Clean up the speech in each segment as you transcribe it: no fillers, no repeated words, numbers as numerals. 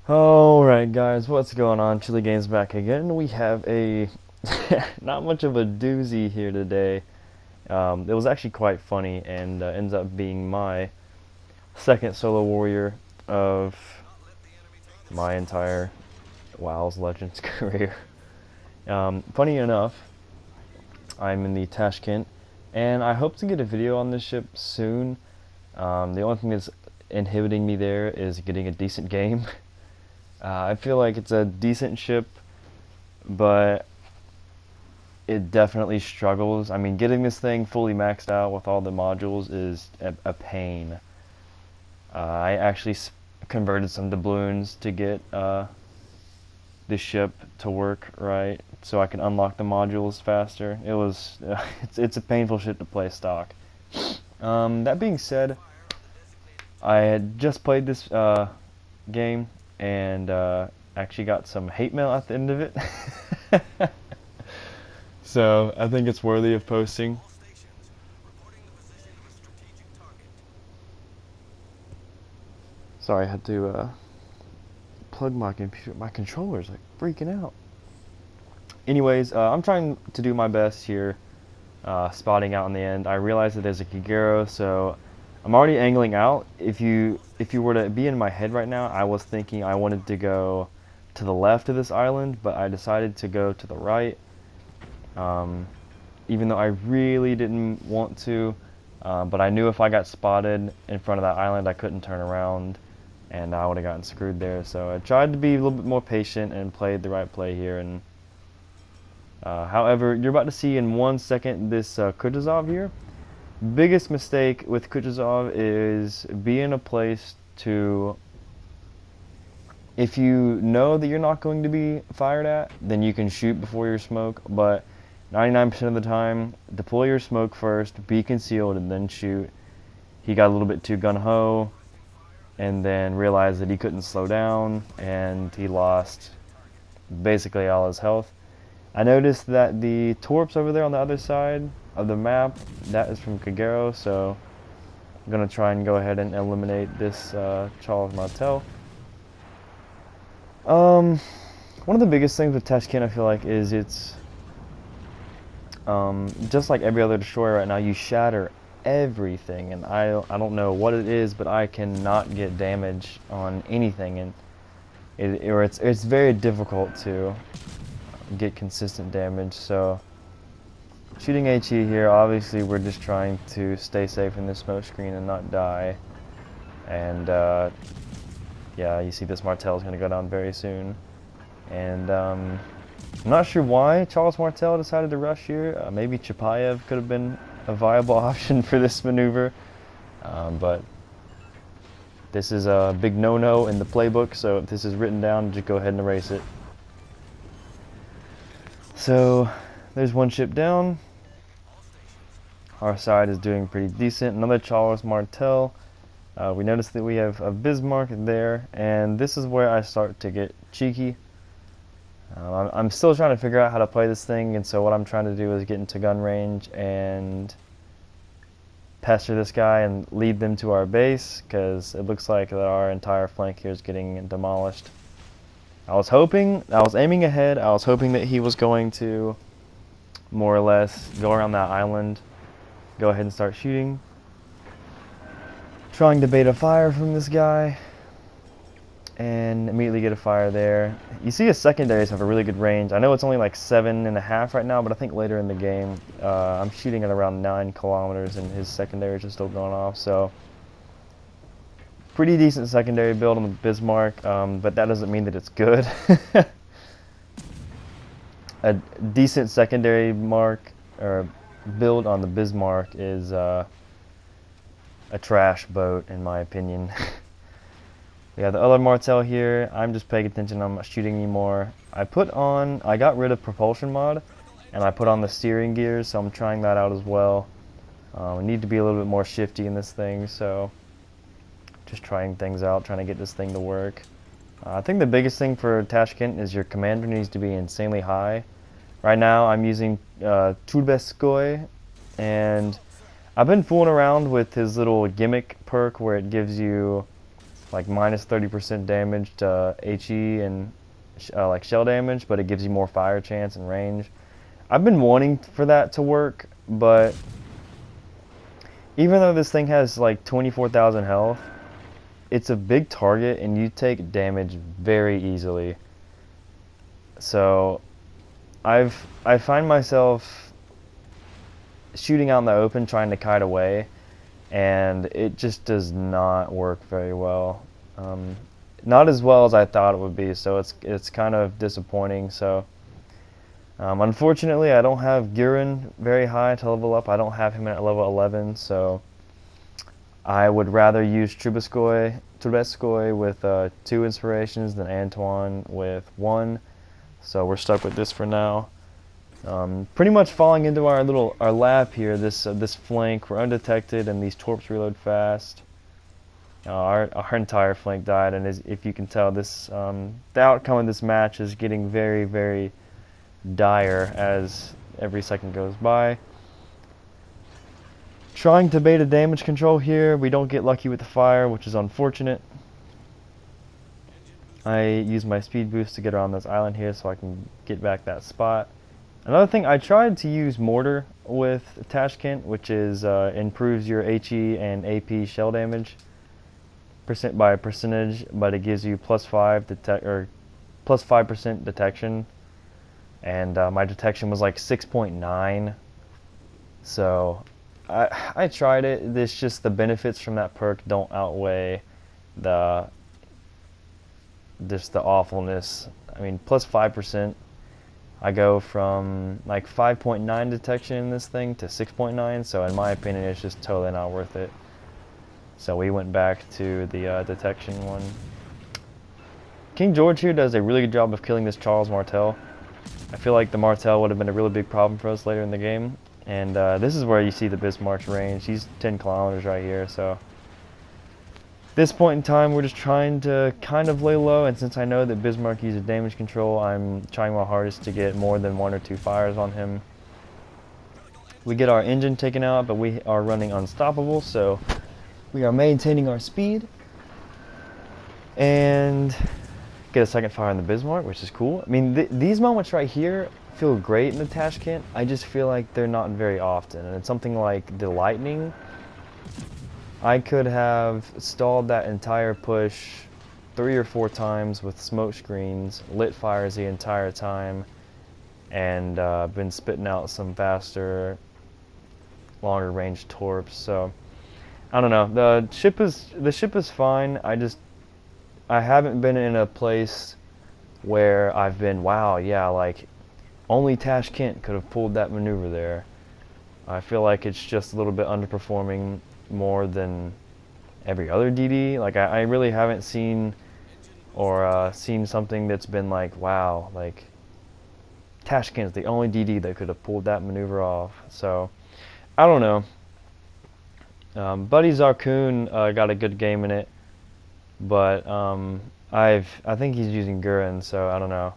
Alright guys, what's going on? Chili Games back again. We have a not much of a doozy here today. It was actually quite funny and ends up being my second solo warrior of my entire WoW's Legends career. Funny enough, I'm in the Tashkent and I hope to get a video on this ship soon. The only thing that's inhibiting me there is getting a decent game. I feel like it's a decent ship, but it definitely struggles. I mean, getting this thing fully maxed out with all the modules is a pain. I actually converted some doubloons to get the ship to work right, so I can unlock the modules faster. It was it's a painful ship to play stock. That being said, I had just played this game and actually got some hate mail at the end of it. So I think it's worthy of posting. Sorry, I had to plug my computer. My controller's like freaking out. Anyways, I'm trying to do my best here, spotting out in the end. I realize that there's a Kagero, so I'm already angling out. If you were to be in my head right now, I was thinking I wanted to go to the left of this island, but I decided to go to the right. Even though I really didn't want to, but I knew if I got spotted in front of that island, I couldn't turn around, and I would have gotten screwed there. So I tried to be a little bit more patient and played the right play here. And however, you're about to see in 1 second this Kutuzov here. Biggest mistake with Kutuzov is be in a place to, if you know that you're not going to be fired at, then you can shoot before your smoke, but 99% of the time, deploy your smoke first, be concealed, and then shoot. He got a little bit too gung-ho, and then realized that he couldn't slow down, and he lost basically all his health. I noticed that the torps over there on the other side of the map, that is from Kagero, so I'm going to try and go ahead and eliminate this Charles Martel. One of the biggest things with Tashkent, I feel like, is it's just like every other destroyer right now, you shatter everything, and I don't know what it is, but I cannot get damage on anything, and it's very difficult to get consistent damage. So shooting HE here, obviously we're just trying to stay safe in this smoke screen and not die. And yeah, you see this Martel is going to go down very soon, and I'm not sure why Charles Martel decided to rush here. Maybe Chapayev could have been a viable option for this maneuver, but this is a big no-no in the playbook, so if this is written down, just go ahead and erase it. So there's one ship down. Our side is doing pretty decent. Another Charles Martel. We noticed that we have a Bismarck there, and this is where I start to get cheeky. I'm still trying to figure out how to play this thing, and so what I'm trying to do is get into gun range and pester this guy and lead them to our base, because it looks like that our entire flank here is getting demolished. I was aiming ahead, I was hoping that he was going to more or less go around that island, go ahead and start shooting. Trying to bait a fire from this guy, and immediately get a fire there. You see his secondaries have a really good range. I know it's only like 7.5 right now, but I think later in the game, I'm shooting at around 9 kilometers and his secondaries are still going off, so pretty decent secondary build on the Bismarck, but that doesn't mean that it's good. A decent secondary build on the Bismarck is a trash boat, in my opinion. We have the other Martel here. I'm just paying attention. I'm not shooting anymore. I got rid of propulsion mod, and I put on the steering gears, so I'm trying that out as well. We need to be a little bit more shifty in this thing, so just trying things out, trying to get this thing to work. I think the biggest thing for Tashkent is your commander needs to be insanely high. Right now I'm using Turbeskoy, and I've been fooling around with his little gimmick perk where it gives you like minus 30% damage to HE and like shell damage, but it gives you more fire chance and range. I've been wanting for that to work, but even though this thing has like 24,000 health, it's a big target and you take damage very easily. So I find myself shooting out in the open trying to kite away, and it just does not work very well. Not as well as I thought it would be, so it's kind of disappointing. So unfortunately, I don't have Gurren very high to level up. I don't have him at level 11, so I would rather use Trubetskoy with 2 inspirations than Antoine with 1. So we're stuck with this for now. Pretty much falling into our lap here. This flank, we're undetected, and these torps reload fast. Our entire flank died, and if you can tell, this the outcome of this match is getting very, very dire as every second goes by. Trying to bait a damage control here. We don't get lucky with the fire, which is unfortunate. I use my speed boost to get around this island here so I can get back that spot. Another thing, I tried to use mortar with Tashkent, which is improves your HE and AP shell damage by a percentage, but it gives you plus 5% detection, and my detection was like 6.9. So I tried it. It's just the benefits from that perk don't outweigh the awfulness. I mean, plus 5%. I go from like 5.9 detection in this thing to 6.9, so in my opinion it's just totally not worth it. So we went back to the detection one. King George here does a really good job of killing this Charles Martel. I feel like the Martel would have been a really big problem for us later in the game. And this is where you see the Bismarck's range. He's 10 kilometers right here, so at this point in time, we're just trying to kind of lay low, and since I know that Bismarck uses damage control, I'm trying my hardest to get more than 1 or 2 fires on him. We get our engine taken out, but we are running unstoppable, so we are maintaining our speed. And get a second fire on the Bismarck, which is cool. I mean, these moments right here feel great in the Tashkent. I just feel like they're not very often, and it's something like the Lightning. I could have stalled that entire push 3 or 4 times with smoke screens, lit fires the entire time, and been spitting out some faster, longer range torps. So I don't know. The ship is fine. I haven't been in a place where I've been, wow, yeah, like only Tashkent could have pulled that maneuver there. I feel like it's just a little bit underperforming more than every other DD. Like I really haven't seen seen something that's been like, wow, like Tashkent is the only DD that could have pulled that maneuver off. So I don't know. Buddy Zarkun got a good game in it, but I think he's using Gurren, so I don't know.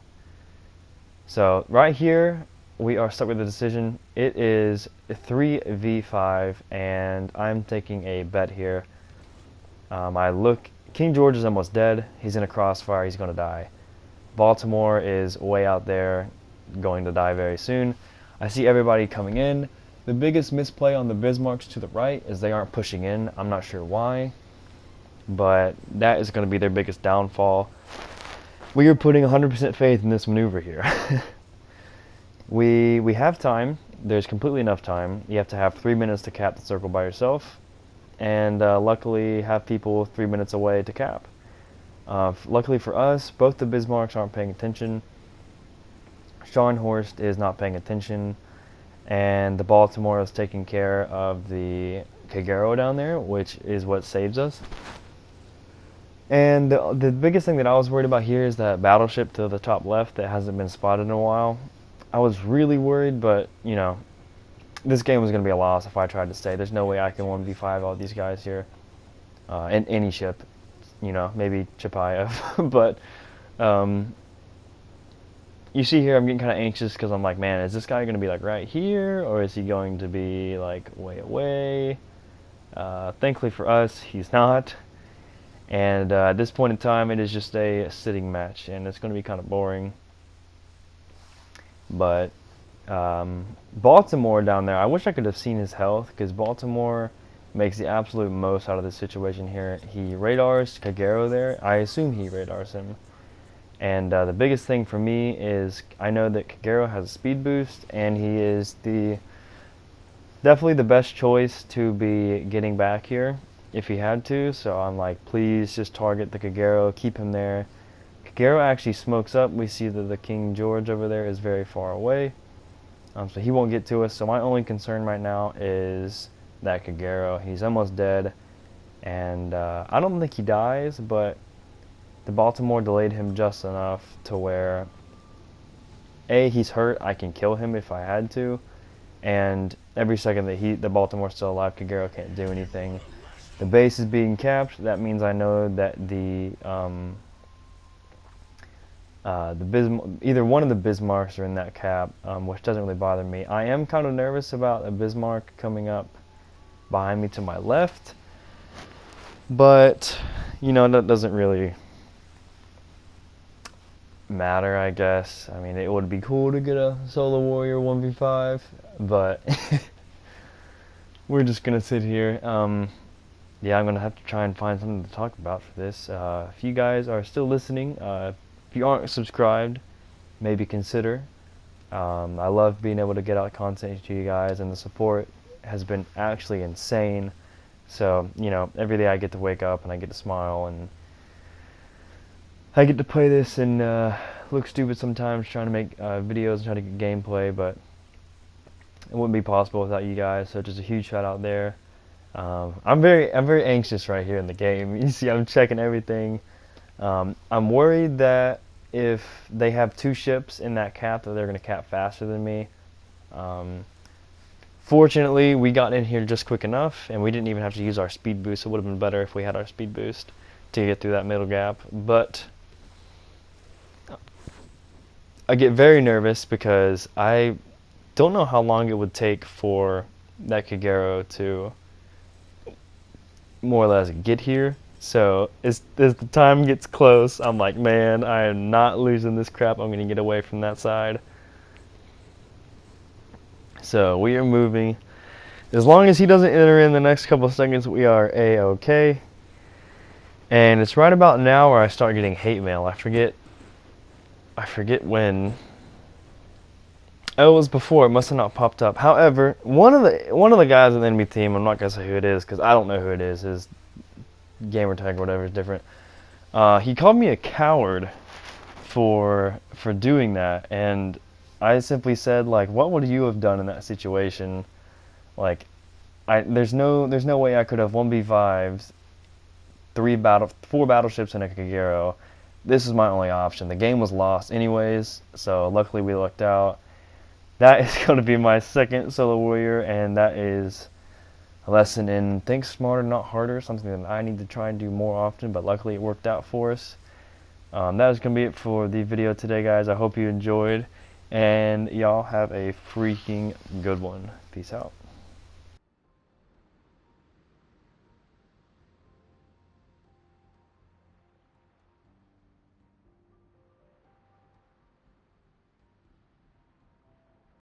So right here we are stuck with the decision. It is 3v5, and I'm taking a bet here. King George is almost dead. He's in a crossfire. He's going to die. Baltimore is way out there, going to die very soon. I see everybody coming in. The biggest misplay on the Bismarcks to the right is they aren't pushing in. I'm not sure why, but that is going to be their biggest downfall. We are putting 100% faith in this maneuver here. We have time. There's completely enough time. You have to have 3 minutes to cap the circle by yourself, and luckily have people 3 minutes away to cap. Luckily for us, both the Bismarcks aren't paying attention. Scharnhorst is not paying attention, and the Baltimore is taking care of the Kagero down there, which is what saves us. And the biggest thing that I was worried about here is that battleship to the top left that hasn't been spotted in a while. I was really worried, but, you know, this game was going to be a loss if I tried to stay. There's no way I can 1v5 all these guys here. In any ship, you know, maybe Chapayev. But you see here I'm getting kind of anxious because I'm like, man, is this guy going to be like right here, or is he going to be like way away? Thankfully for us, he's not. And at this point in time, it is just a sitting match, and it's going to be kind of boring. But Baltimore down there, I wish I could have seen his health, because Baltimore makes the absolute most out of this situation here. He radars Kagero there. I assume he radars him. And the biggest thing for me is I know that Kagero has a speed boost, and he is definitely the best choice to be getting back here if he had to. So I'm like, please just target the Kagero, keep him there. Kagero actually smokes up. We see that the King George over there is very far away, so he won't get to us. So my only concern right now is that Kagero. He's almost dead, and I don't think he dies, but the Baltimore delayed him just enough to where he's hurt, I can kill him if I had to, and every second that the Baltimore's still alive, Kagero can't do anything. The base is being capped. That means I know that either one of the Bismarcks are in that cap, which doesn't really bother me. I am kind of nervous about a Bismarck coming up behind me to my left, but you know, that doesn't really matter, I guess. I mean, it would be cool to get a solo warrior 1v5, but we're just gonna sit here. Yeah, I'm gonna have to try and find something to talk about for this. If you guys are still listening, if you aren't subscribed, maybe consider. I love being able to get out content to you guys, and the support has been actually insane. So, you know, every day I get to wake up and I get to smile, and I get to play this and look stupid sometimes trying to make videos and try to get gameplay, but it wouldn't be possible without you guys. So just a huge shout out there. I'm very anxious right here in the game. You see, I'm checking everything. I'm worried that if they have 2 ships in that cap, that they're going to cap faster than me. Fortunately, we got in here just quick enough, and we didn't even have to use our speed boost. It would have been better if we had our speed boost to get through that middle gap. But I get very nervous because I don't know how long it would take for that Kagero to more or less get here. So as the time gets close, I'm like, man, I am not losing this crap. I'm going to get away from that side. So we are moving. As long as he doesn't enter in the next couple of seconds, we are A-okay. And it's right about now where I start getting hate mail. I forget when. Oh, it was before. It must have not popped up. However, one of the guys in the enemy team, I'm not gonna say who it is because I don't know who it is. His gamer tag or whatever is different. He called me a coward for doing that, and I simply said, like, what would you have done in that situation? Like, there's no way I could have 1v5s, 4 battleships and a Kagero. This is my only option. The game was lost anyways, so luckily we lucked out. That is going to be my second solo warrior, and that is a lesson in think smarter, not harder, something that I need to try and do more often, but luckily it worked out for us. That is going to be it for the video today, guys. I hope you enjoyed, and y'all have a freaking good one. Peace out.